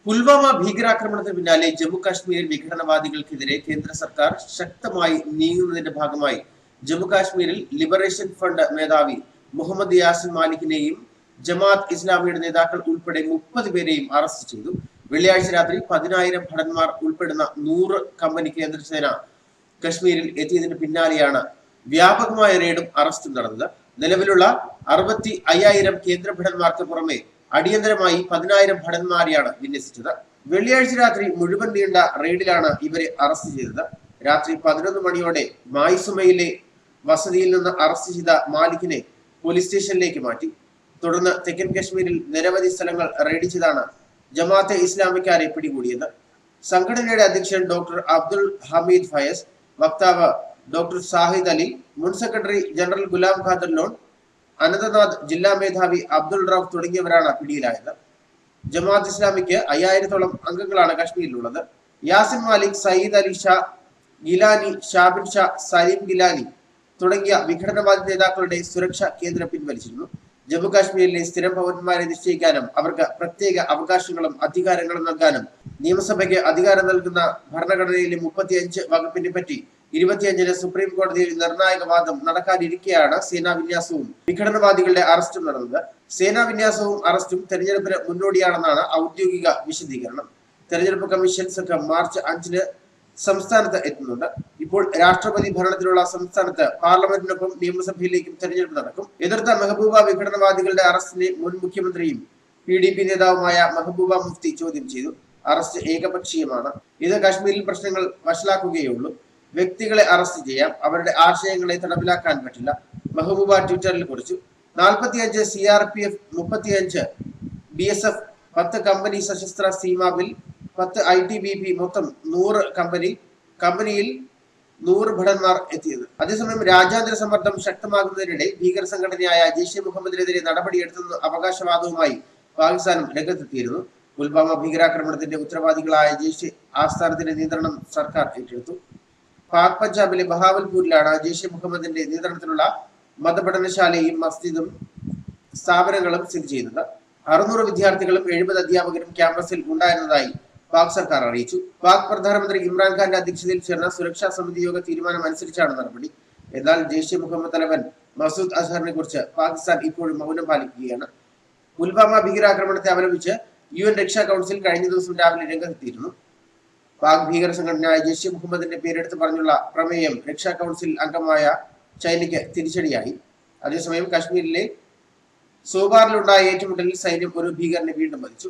പുൽവാമ ഭീകരാക്രമണത്തിന് പിന്നാലെ ജമ്മു കാശ്മീരിൽ വിഘടനവാദികൾക്കെതിരെ കേന്ദ്ര സർക്കാർ ശക്തമായി നീങ്ങുന്നതിന്റെ ഭാഗമായി ജമ്മു കാശ്മീരിൽ ലിബറേഷൻ ഫണ്ട് മേധാവി മുഹമ്മദ് യാസിൻ മാലിക്കിനെയും ജമാഅത്ത് ഇസ്ലാമിയുടെ നേതാക്കൾ ഉൾപ്പെടെ 30 പേരെയും അറസ്റ്റ് ചെയ്തു. വെള്ളിയാഴ്ച രാത്രി 10,000 ഭടന്മാർ ഉൾപ്പെടുന്ന 100 കമ്പനി കേന്ദ്രസേന കശ്മീരിൽ എത്തിയതിന് പിന്നാലെയാണ് വ്യാപകമായ റെയ്ഡും അറസ്റ്റും നടന്നത്. നിലവിലുള്ള 65,000 കേന്ദ്ര ഭടന്മാർക്ക് പുറമെ അടിയന്തരമായി 10,000 ഭടന്മാരെയാണ് വിന്യസിച്ചത്. വെള്ളിയാഴ്ച രാത്രി മുഴുവൻ നീണ്ട റെയ്ഡിലാണ് ഇവരെ അറസ്റ്റ് ചെയ്തത്. രാത്രി 11 മണിയോടെ മായ്സുമയിലെ വസതിയിൽ നിന്ന് അറസ്റ്റ് ചെയ്ത മാലിക്കിനെ പോലീസ് സ്റ്റേഷനിലേക്ക് മാറ്റി. തുടർന്ന് തെക്കൻ കശ്മീരിൽ നിരവധി സ്ഥലങ്ങൾ റെയ്ഡ് ചെയ്താണ് ജമാഅത്തെ ഇസ്ലാമിക്കാരെ പിടികൂടിയത്. സംഘടനയുടെ അധ്യക്ഷൻ ഡോക്ടർ അബ്ദുൽ ഹമീദ് ഫയസ്, വക്താവ് ഡോക്ടർ സാഹിദ് അലി, മുൻ സെക്രട്ടറി ജനറൽ ഗുലാം ഖാദർ ലോൺ, അനന്തനാഥ് ജില്ലാ മേധാവി അബ്ദുൾ റൌഫ് തുടങ്ങിയവരാണ് പിടിയിലായത്. ജമാഅത്ത് ഇസ്ലാമിക്ക് 5000-ഓളം അംഗങ്ങളാണ് കശ്മീരിലുള്ളത്. യാസിൻ മാലിക്, സയ്യിദ് അലി ഷാ ഗിലാനി, ഷാബിൻ ഷാ, സലീം ഗിലാനി തുടങ്ങിയ വിഘടനവാദി നേതാക്കളുടെ സുരക്ഷ കേന്ദ്രം പിൻവലിച്ചിരുന്നു. ജമ്മു കാശ്മീരിലെ സ്ഥിരം പൗരന്മാരെ നിശ്ചയിക്കാനും അവർക്ക് പ്രത്യേക അവകാശങ്ങളും അധികാരങ്ങളും നൽകാനും നിയമസഭയ്ക്ക് അധികാരം നൽകുന്ന ഭരണഘടനയിലെ 35 വകുപ്പിനെ പറ്റി 25-ന് സുപ്രീം കോടതിയിൽ നിർണായക വാദം നടക്കാനിരിക്കെയാണ് സേനാ വിന്യാസവും വിഘടനവാദികളുടെ അറസ്റ്റും നടന്നത്. സേനാ വിന്യാസവും അറസ്റ്റും തെരഞ്ഞെടുപ്പിന് മുന്നോടിയാണെന്നാണ് ഔദ്യോഗിക വിശദീകരണം. തെരഞ്ഞെടുപ്പ് കമ്മീഷൻ സംഘം മാർച്ച് 5-ന് സംസ്ഥാനത്ത് എത്തുന്നുണ്ട്. ഇപ്പോൾ രാഷ്ട്രപതി ഭരണത്തിലുള്ള സംസ്ഥാനത്ത് പാർലമെന്റിനൊപ്പം നിയമസഭയിലേക്കും തെരഞ്ഞെടുപ്പ് നടക്കും. എതിർത്ത മെഹബൂബ വിഘടനവാദികളുടെ അറസ്റ്റിനെ മുൻ മുഖ്യമന്ത്രിയും PDP നേതാവുമായ മെഹബൂബ മുഫ്തി ചോദ്യം ചെയ്തു. അറസ്റ്റ് ഏകപക്ഷീയമാണ്. ഇത് കശ്മീരിൽ പ്രശ്നങ്ങൾ വഷളാക്കുകയുള്ളൂ. വ്യക്തികളെ അറസ്റ്റ് ചെയ്യാം, അവരുടെ ആശയങ്ങളെ തടവിലാക്കാൻ പറ്റില്ല, മെഹബൂബ ട്വിറ്ററിൽ കുറിച്ചു. 45 CRPF, 35 BSF, 10 കമ്പനി സശസ്ത്ര സീമാബിൽ, 10 ITBP, മൊത്തം 100 കമ്പനിയിൽ 100 ഭടന്മാർ എത്തിയത്. അതേസമയം രാജ്യാന്തര സമ്മർദ്ദം ശക്തമാകുന്നതിനിടെ ഭീകര സംഘടനയായ ജെയ്ഷെ മുഹമ്മദിനെതിരെ നടപടിയെടുത്തെന്ന അവകാശവാദവുമായി പാകിസ്ഥാനും രംഗത്തെത്തിയിരുന്നു. പുൽവാമ ഭീകരാക്രമണത്തിന്റെ ഉത്തരവാദികളായ ജെയ്ഷെ ആസ്ഥാനത്തിന്റെ നിയന്ത്രണം സർക്കാർ ഏറ്റെടുത്തു. പാക് പഞ്ചാബിലെ ബഹാവൽപൂരിലാണ് ജെയ്ഷെ മുഹമ്മദിന്റെ നിയന്ത്രണത്തിലുള്ള മതപഠനശാലയും മസ്ജിദും സ്ഥാപനങ്ങളും സ്ഥിതി ചെയ്യുന്നത്. 600 വിദ്യാർത്ഥികളും 70 അധ്യാപകരും ക്യാമ്പസിൽ ഉണ്ടായിരുന്നതായി പാക് സർക്കാർ അറിയിച്ചു. പാക് പ്രധാനമന്ത്രി ഇമ്രാൻഖാന്റെ അധ്യക്ഷതയിൽ ചേർന്ന സുരക്ഷാ സമിതി യോഗ തീരുമാനം അനുസരിച്ചാണ് നടപടി. എന്നാൽ ജെയ്ഷെ മുഹമ്മദ് തലവൻ മസൂദ് അസ്ഹറിനെ കുറിച്ച് പാകിസ്ഥാൻ ഇപ്പോഴും മൗനം പാലിക്കുകയാണ്. പുൽവാമ ഭീകരാക്രമണത്തെ അപലപിച്ച് UN രക്ഷാ കൗൺസിൽ കഴിഞ്ഞ ദിവസം രാവിലെ രംഗത്തെത്തിയിരുന്നു. പാക് ഭീകര സംഘടനയായ ജെയ്ഷെ മുഹമ്മദിന്റെ പേരെടുത്ത് പറഞ്ഞുള്ള പ്രമേയം രക്ഷാ കൗൺസിൽ അംഗമായ ചൈനയ്ക്ക് തിരിച്ചടിയായി. അതേസമയം കശ്മീരിലെ സോബാറിലുണ്ടായ ഏറ്റുമുട്ടലിൽ സൈന്യം ഒരു ഭീകരനെ വീണ്ടും വധിച്ചു.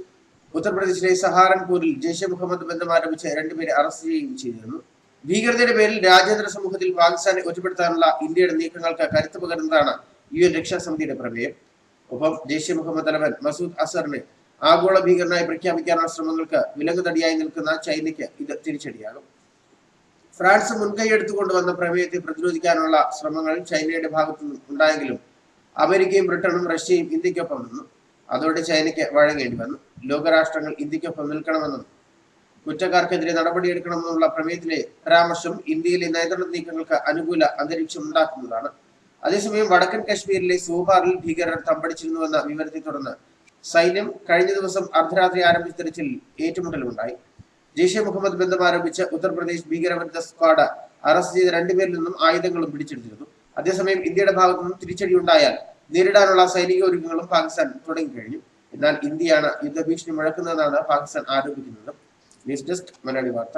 ഉത്തർപ്രദേശിലെ സഹാറൻപൂരിൽ ജെയ്ഷെ മുഹമ്മദ് ബന്ധം ആരംഭിച്ച് 2 പേരെ അറസ്റ്റ് ചെയ്യുകയും ചെയ്തിരുന്നു. ഭീകരതയുടെ പേരിൽ രാജ്യാന്തര സമൂഹത്തിൽ പാകിസ്ഥാനെ ഒറ്റപ്പെടുത്താനുള്ള ഇന്ത്യയുടെ നീക്കങ്ങൾക്ക് കരുത്ത് പകരുന്നതാണ് UN രക്ഷാ സമിതിയുടെ പ്രമേയം. ഒപ്പം ജെയ്ഷെ മുഹമ്മദ് തലവൻ മസൂദ് അസറിനെ ആഗോള ഭീകരനായി പ്രഖ്യാപിക്കാനുള്ള ശ്രമങ്ങൾക്ക് വിലങ്ങുതടിയായി നിൽക്കുന്ന ചൈനയ്ക്ക് ഇത് തിരിച്ചടിയാകും. ഫ്രാൻസ് മുൻകൈയെടുത്തുകൊണ്ടുവന്ന പ്രമേയത്തെ പ്രതിരോധിക്കാനുള്ള ശ്രമങ്ങൾ ചൈനയുടെ ഭാഗത്തുനിന്നും ഉണ്ടായെങ്കിലും അമേരിക്കയും ബ്രിട്ടനും റഷ്യയും ഇന്ത്യക്കൊപ്പം നിന്നു. അതോടെ ചൈനയ്ക്ക് വഴങ്ങേണ്ടി വന്നു. ലോകരാഷ്ട്രങ്ങൾ ഇന്ത്യക്കൊപ്പം നിൽക്കണമെന്നും കുറ്റക്കാർക്കെതിരെ നടപടിയെടുക്കണമെന്നുള്ള പ്രമേയത്തിലെ പരാമർശം ഇന്ത്യയിലെ നയതന്ത്ര നീക്കങ്ങൾക്ക് അനുകൂല അന്തരീക്ഷം ഉണ്ടാക്കുന്നതാണ്. അതേസമയം വടക്കൻ കശ്മീരിലെ സോബാറിൽ ഭീകരർ തമ്പടിച്ചിരുന്നുവെന്ന വിവരത്തെ തുടർന്ന് സൈന്യം കഴിഞ്ഞ ദിവസം അർദ്ധരാത്രി ആരംഭിച്ച തെരച്ചിലിൽ ഏറ്റുമുട്ടലുണ്ടായി. ജെയ്ഷെ മുഹമ്മദ് ബന്ധം ആരോപിച്ച് ഉത്തർപ്രദേശ് ഭീകരവിരുദ്ധ സ്ക്വാഡ് അറസ്റ്റ് ചെയ്ത 2 പേരിൽ നിന്നും ആയുധങ്ങളും പിടിച്ചെടുത്തിരുന്നു. അതേസമയം ഇന്ത്യയുടെ ഭാഗത്തു നിന്നും തിരിച്ചടിയുണ്ടായാൽ നേരിടാനുള്ള സൈനിക ഒരുക്കങ്ങളും പാകിസ്ഥാൻ തുടങ്ങിക്കഴിഞ്ഞു. എന്നാൽ ഇന്ത്യയാണ് യുദ്ധഭീഷണി മുഴക്കുന്നതെന്നാണ് പാകിസ്ഥാൻ ആരോപിക്കുന്നത്. ന്യൂസ് ഡെസ്ക് മലയാളി വാർത്ത.